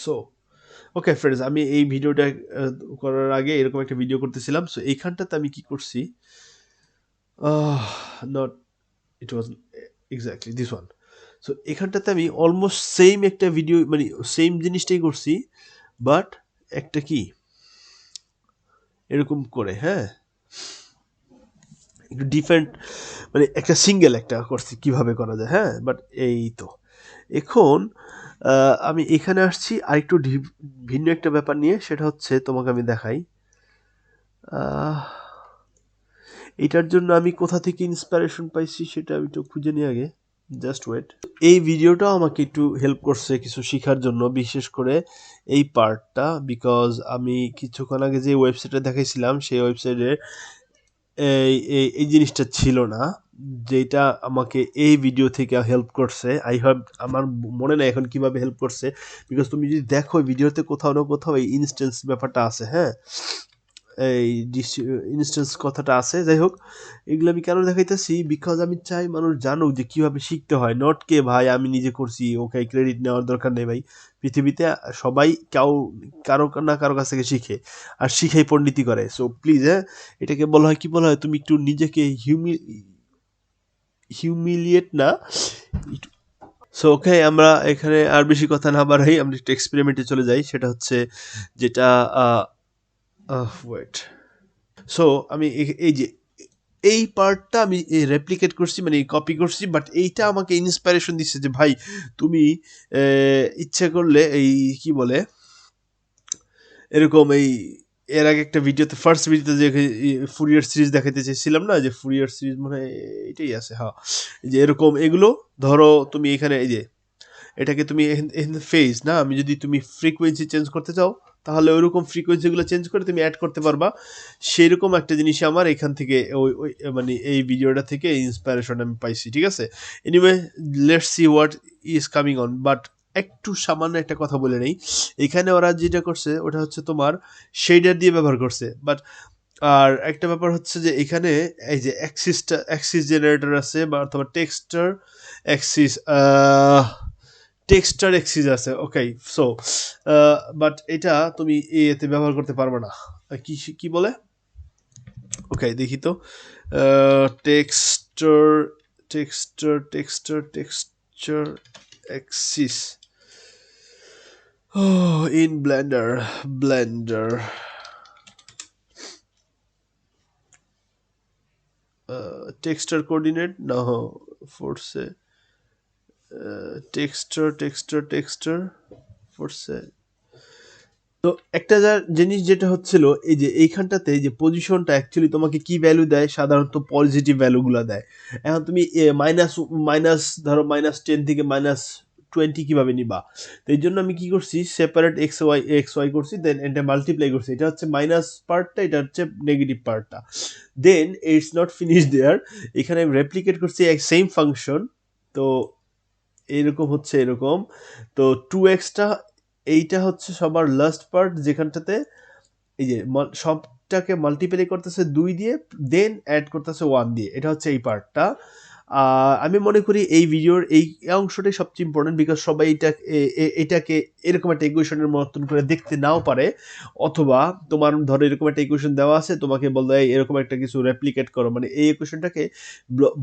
So okay friends, আমি এই ভিডিওটা করার আগে এরকম একটা ভিডিও করতেছিলাম। সো এইখানটাতে আমি কি করছি, not it was exactly this one. So এখানটাতে আমি অলমোস্ট সেম একটা ভিডিও, মানে সেম জিনিসটাই করছি, বাট একটা কি এরকম করে, হ্যাঁ, একটু ডিফারেন্ট, মানে একটা সিঙ্গেল একটা করছি কিভাবে করা যায়, হ্যাঁ। বাট এই তো এখন আমি এখানে আসছি আরেকটু ভিন্ন একটা ব্যাপার নিয়ে, সেটা হচ্ছে তোমাকে আমি দেখাই। আহ, এটার জন্য আমি কোথা থেকে ইন্সপিরেশন পাইছি সেটা আমি একটু খুঁজে নিই আগে, জাস্ট ওয়েট। এই ভিডিওটা আমাকে একটু হেল্প করছে কিছু শেখার জন্য, বিশেষ করে এই পার্টটা, বিকজ আমি কিছুক্ষণ আগে যে ওয়েবসাইটে দেখাইছিলাম সেই ওয়েবসাইটে এই জিনিসটা ছিল না, যেটা আমাকে এই ভিডিও থেকে হেল্প করছে। আই হোপ, আমার মনে নাই এখন কিভাবে হেল্প করছে, বিকজ তুমি যদি দেখো ভিডিওতে কোথাও না কোথাও এই ইনস্ট্যান্স ব্যাপারটা আছে, হ্যাঁ, এই ইনস্ট্যান্স কথাটা আছে। যাই হোক, এগুলো আমি কেন দেখাইতেছি, বিকজ আমি চাই মানুষ জানুক যে কিভাবে শিখতে হয়, নট কে ভাই আমি নিজে করছি ওকে ক্রেডিট নেওয়ার দরকার নেই ভাই। পৃথিবীতে সবাই কারো না কারো কাছ থেকে শিখে, আর শিখেই পণ্ডিতি করে। সো প্লিজ, হ্যাঁ, এটাকে বলা হয় কি বলা হয়, তুমি একটু নিজেকে হিউমিলিয়েট না। সো ওকে, আমরা এখানে আর বেশি কথা না বাড়াই, আমরা একটু এক্সপেরিমেন্টে চলে যাই। সেটা হচ্ছে যেটা ওয়েট। সো আমি এই যে এই পার্টটা আমি রেপ্লিকেট করছি, মানে কপি করছি, বাট এইটা আমাকে ইন্সপিরেশন দিচ্ছে যে ভাই তুমি ইচ্ছে করলে এই কি বলে এরকম এই এর আগে একটা ভিডিওতে, ফার্স্ট ভিডিওতে যে ফুরিয়ার সিরিজ দেখাতে চেয়েছিলাম না, যে ফুরিয়ার সিরিজ মনে হয় এটাই আছে, হ্যাঁ, যে এরকম এগুলো ধরো তুমি এখানে এই যে এটাকে তুমি ফেজ না, আমি যদি তুমি ফ্রিকোয়েন্সি চেঞ্জ করতে চাও তাহলে ওইরকম ফ্রিকোয়েন্সিগুলো চেঞ্জ করে তুমি অ্যাড করতে পারবা। সেরকম একটা জিনিস আমার এখান থেকে ওই মানে এই ভিডিওটা থেকে ইন্সপিরেশন আমি পাইছি, ঠিক আছে। Anyway, let's see what is coming on. But একটু সামান্য একটা কথা বলে নেই, এখানে ওরা যেটা করছে ওটা হচ্ছে তোমার শেডার দিয়ে ব্যবহার করছে। বাট আর একটা ব্যাপার হচ্ছে যে এখানে এই যে অ্যাক্সিস জেনারেটর আছে, বা অথবা অ্যাক্সিস টেক্সচার এক্সিস আছে, ওকে। সো বাট এটা তুমি এতে ব্যবহার করতে পারবে না। কি কি বলে, ওকে দেখি তো, texture texture axis in Blender texture coordinate না, ফোর্সে টেক্সচার ফোর্সে। তো একটা জিনিস যেটা হচ্ছিল, এই যে এইখানটাতে যে পজিশনটা অ্যাকচুয়ালি তোমাকে কি ভ্যালু দেয়, সাধারণত পজিটিভ ভ্যালুগুলো দেয়। এখন তুমি মাইনাস মাইনাস ধরো -10 থেকে -20 কিভাবে নিবা, তো এই জন্য আমি কি করছি, সেপারেট এক্স ওয়াই করছি, দেন এটা মাল্টিপ্লাই করছি। এটা হচ্ছে মাইনাস পার্টটা, এটা হচ্ছে নেগেটিভ পার্টটা। দেন ইটস নট ফিনিশ দেয়ার, এখানে আমি রেপ্লিকেট করছি সেম ফাংশন। তো এরকম হচ্ছে এরকম। তো 2x-টা এইটা হচ্ছে সবার লাস্ট পার্ট, যেখানটাতে এই যে সবটাকে মাল্টিপ্লাই করতেছে 2 দিয়ে, দেন অ্যাড করতেছে 1 দিয়ে, এটা হচ্ছে এই পার্টটা। আমি মনে করি এই ভিডিওর এই অংশটাই সবচেয়ে ইম্পর্টেন্ট, বিকজ সবাই এটাকে এরকম একটা ইকুয়েশনের মতন করে দেখতে নাও পারে, অথবা তোমার ধরো এরকম একটা ইকুয়েশন দেওয়া আছে, তোমাকে বলবে এরকম একটা কিছু রেপ্লিকেট করো, মানে এই ইকুয়েশনটাকে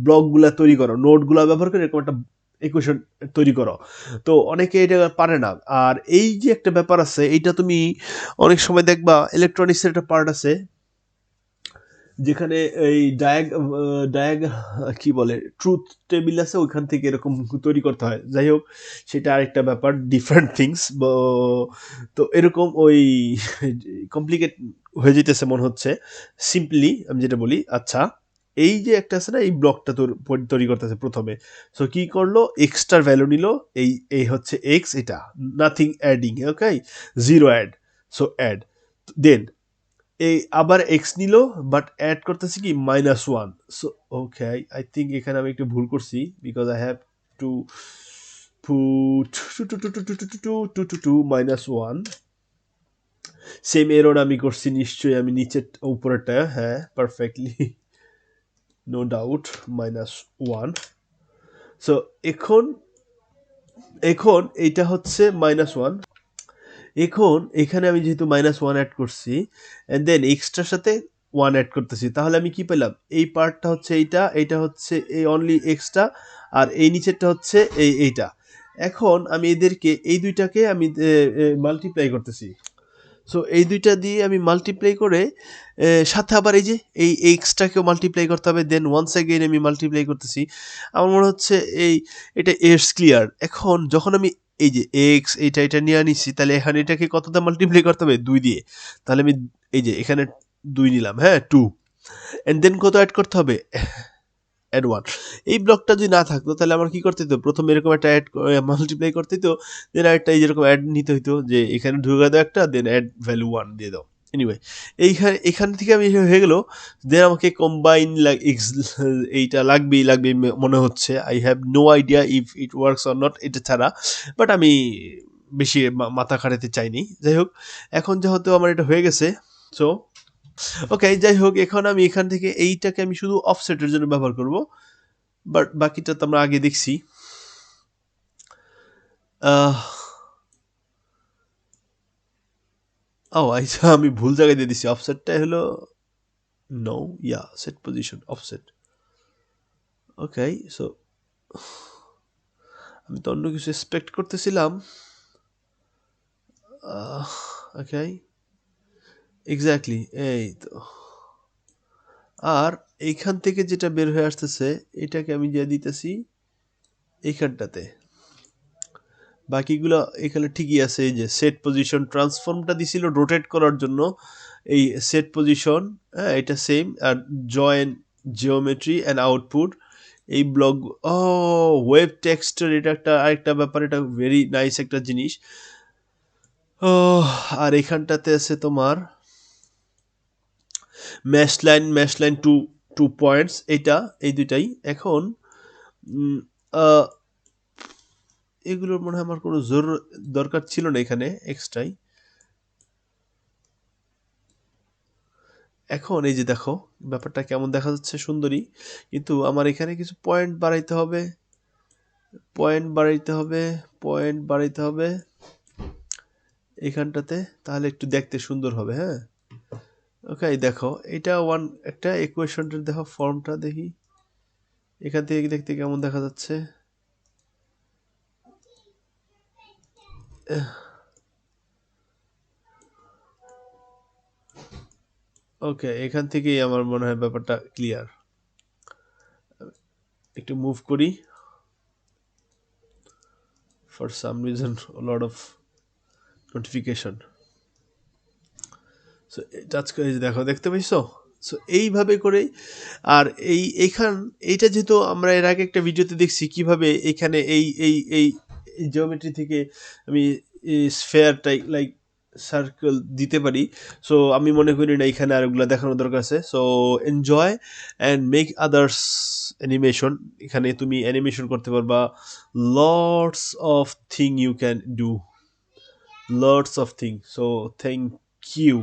ব্লকগুলা তৈরি করো, নোটগুলা ব্যবহার করে এরকম একটা ইকুয়েশন তৈরি করো। তো অনেকে এটা পারে না। আর এই যে একটা ব্যাপার আছে, এইটা তুমি অনেক সময় দেখবা ইলেকট্রনিক্সের একটা পার্ট আছে, যেখানে এই ডায়াগ কি বলে ট্রুথ টেবিল আছে, ওইখান থেকে এরকম তৈরি করতে হয়। যাই হোক, সেটা আরেকটা ব্যাপার, ডিফারেন্ট থিংস। তো এরকম ওই কমপ্লিকেট হয়ে যেতেছে মনে হচ্ছে। সিম্পলি আমি যেটা বলি, আচ্ছা এই যে একটা আছে না, এই ব্লকটা তৈরি করতেছে প্রথমে। সো কি করলো, এক্সট্রা ভ্যালু নিল, এই হচ্ছে এক্স, এটা নাথিং অ্যাডিং, ওকে, জিরো অ্যাড। সো অ্যাড, দেন এই আবার এক্স নিল, বাট অ্যাড করতেছি কি -1। সো ওকে, আই থিঙ্ক এখানে আমি একটু ভুল করছি, because I have to put -1। Same error আমি করছি নিশ্চয়ই, আমি নিচের উপরেরটা, হ্যাঁ, পারফেক্টলি, নো ডাউট, -1। সো এখন এখন এইটা হচ্ছে -1। এখন এখানে আমি যেহেতু -1 অ্যাড করছি অ্যান্ড দেন এক্সট্রার সাথে 1 অ্যাড করতেছি, তাহলে আমি কি পেলাম? এই পার্টটা হচ্ছে এইটা, এইটা হচ্ছে এই অনলি এক্সট্রা, আর এই নিচেরটা হচ্ছে এইটা। এখন আমি এদেরকে এই ২ টাকে আমি মাল্টিপ্লাই করতেছি। সো এই ২ টা দিয়ে আমি মাল্টিপ্লাই করে সাথে আবার এই যে এই এক্সট্রাকেও মাল্টিপ্লাই করতে হবে। দেন ওয়ান্স এগেইন আমি মাল্টিপ্লাই করতেছি। আমার মনে হচ্ছে এটা এটস ক্লিয়ার। এখন যখন আমি এই যে এক্স এটা নিয়ে নিচ্ছি, তাহলে এখানে এটাকে কত দিয়ে মাল্টিপ্লাই করতে হবে? ২ দিয়ে। তাহলে আমি এই যে এখানে ২ নিলাম, হ্যাঁ? 2 অ্যান্ড দেন কত এড করতে হবে? অ্যাড 1। এই ব্লকটা যদি না থাকতো তাহলে আমার কি করতে হতো? ১ম এরকম একটা মাল্টিপ্লাই করতে হইতো। দেন আরেকটা এই যেরকম অ্যাড নিতে হইতো যে এখানে ঢুকায় দাও একটা, দেন অ্যাড ভ্যালু 1 দিয়ে দাও। এনিওয়ে এখান থেকে আমি হয়ে গেল। দেন আমাকে কম্বাইন এইটা লাগবে মনে হচ্ছে। I have no idea if it works or not এটা ছাড়া। বাট আমি বেশি মাথা খাটাতে চাইনি। যাই হোক, এখন যেহেতু আমার এটা হয়ে গেছে, সো ওকে, যাই হোক, এখন আমি এখান থেকে এইটাকে আমি শুধু অফসেটের জন্য ব্যবহার করব। বাট বাকিটা তো আমরা আগে দেখছি। আহ ও আচ্ছা, আমি ভুল জায়গায় দিয়ে দিছি। অফসেটটা হলো নো, ইয়া সেট পজিশন অফসেট। ওকে, সো আমি তো অন্য কিছু এক্সপেক্ট করতেছিলাম। ওকে, এক্স্যাক্টলি এই তো। আর এইখান থেকে যেটা বের হয়ে আসতেছে এটাকে আমি দিয়ে দিতেছি এইখানটাতে। বাকিগুলো এখানে ঠিকই আছে। এই যে সেট পজিশন ট্রান্সফর্মটা দিছিল রোটেট করার জন্য, এই সেট পজিশন, হ্যাঁ এটা সেম। আর জয়েন জিওমেট্রি অ্যান্ড আউটপুট এই ব্লক। ও ওয়েব টেক্সটের এটা একটা আরেকটা ব্যাপার, এটা ভেরি নাইস একটা জিনিস। ও আর এখানটাতে আছে তোমার ম্যাশ লাইন টু পয়েন্টস, এটা এই দুইটাই। এখন আহ, এগুলোর মনে হয় আমার কোনো দরকার ছিল না এখানে এক্সট্রাই। এখন এই যে দেখো ব্যাপারটা কেমন দেখা যাচ্ছে, সুন্দরী। কিন্তু আমার এখানে কিছু পয়েন্ট বাড়াইতে হবে, পয়েন্ট বাড়াইতে হবে, পয়েন্ট বাড়াইতে হবে এখানটাতে, তাহলে একটু দেখতে সুন্দর হবে। হ্যাঁ, ওকে, দেখো এটা একটা ইকুয়েশনটার দেখো ফর্মটা দেখি এখান থেকে দেখতে কেমন দেখা যাচ্ছে। ওকে, এখান থেকেই আমার মনে হয় ব্যাপারটা ক্লিয়ার। একটু মুভ করি। For some reason lot of notification. So touch করে দেখো, দেখতে পাইছো? সো এইভাবে করেই। আর এইটা যেহেতু আমরা এর আগে একটা ভিডিওতে দেখছি কিভাবে এখানে এই জিওমেট্রি থেকে আমি স্ফেয়ারটাই লাইক সার্কেল দিতে পারি। সো আমি মনে করি না এখানে আর ওগুলো দেখানোর দরকার আছে। So enjoy and make others animation. এখানে তুমি অ্যানিমেশন করতে পারবা। Lots of thing you can do, lots of thing. So thank you.